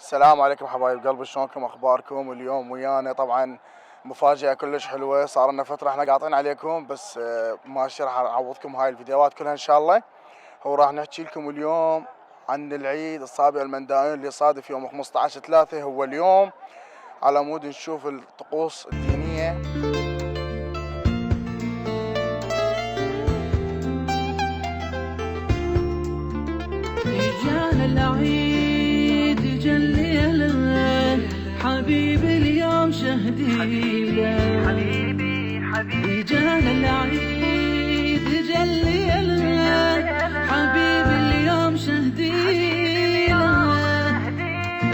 السلام عليكم حبايب قلبي، شلونكم اخباركم؟ اليوم ويانا طبعا مفاجأة كلش حلوة. صار لنا فترة احنا قاطعين عليكم، بس ماشي راح اعوضكم هاي الفيديوهات كلها ان شاء الله. وراح نحكي لكم اليوم عن العيد السابع المندائين اللي صادف يوم 15/3 هو اليوم، على مود نشوف الطقوس الدينية. جانا العيد جا الليلة حبيبي اليوم شهدينا حبيبي جانا العيد جا الليلة حبيبي اليوم شهدينا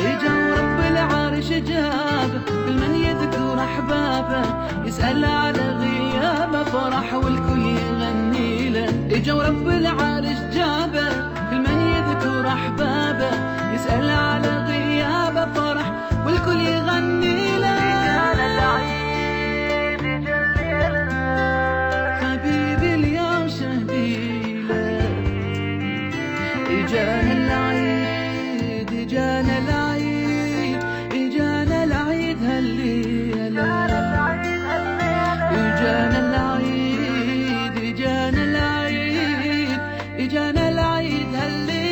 اجا ورب العرش جابه كل من يذكر احبابه يسأل على غيابه فرح والكل يغني له. اجا ورب العرش جابه كل من يذكر احبابه يسأل على غيابه فرح والكل يغني له. حبيبي اليوم شهديله اجانا العيد اجانا العيد اجانا العيد هالليله اجانا العيد اجانا العيد اجانا العيد هالليله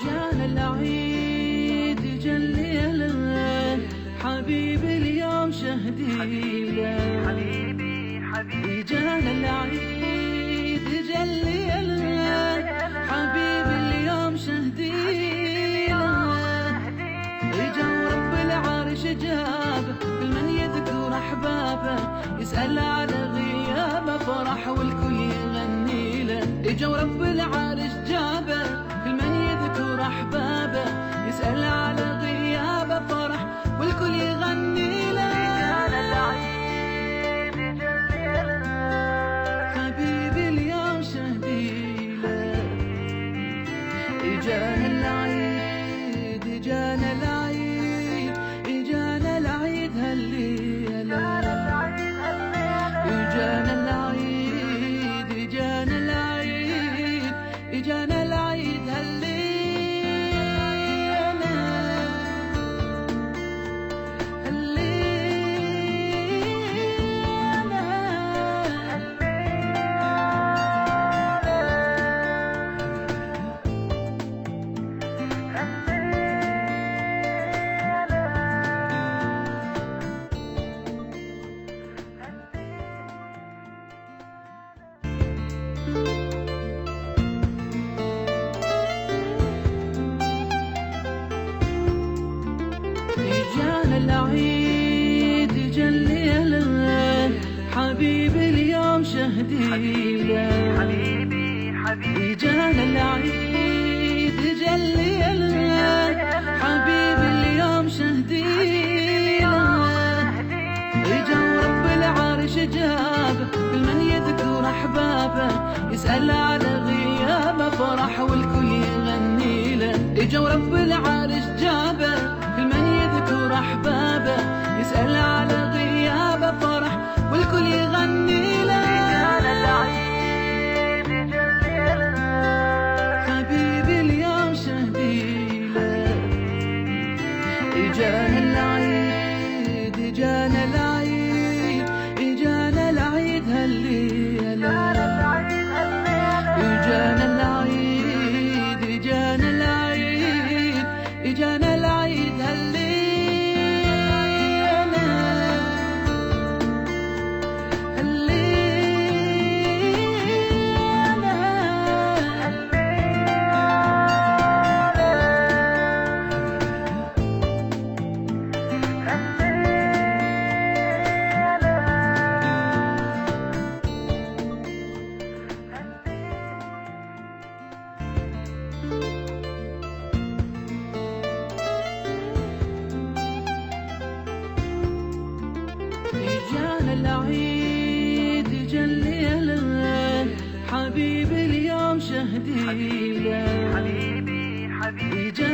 جانا العيد جا الليلة حبيبي اليوم شهدينا حبيبي جانا العيد جا الليلة حبيبي اليوم شهدينا اجا ورب العرش جابه كل من يذكر احبابه يسأل على غيابه فرح والكل يغني له. اجا ورب العرش جابه كل من يذكر احبابه يسأل على غيابه فرح والكل يغني له. حبيبي اليوم شهديله اجانا العيد اجانا العيد اجانا العيد هالليله اجانا العيد اجانا العيد اجانا العيد هالليله جانا العيد جا الليلة حبيبي اليوم شهدينا حبيبي جانا العيد جا الليلة حبيبي اليوم شهدينا اجا ورب العرش جابه كل من يذكر احبابه يسأل على غيابه فرح والكل يغني له. اجا ورب العرش جابه كل من يذكر احبابه يسأل على غيابه فرح والكل يغني له. حبيبي اليوم شهديله اجانا العيد اجانا العيد اجانا العيد هالليله اجانا العيد اجانا العيد اجانا العيد هالليله اجا الليلة حبيبي اليوم شهدي له، اجا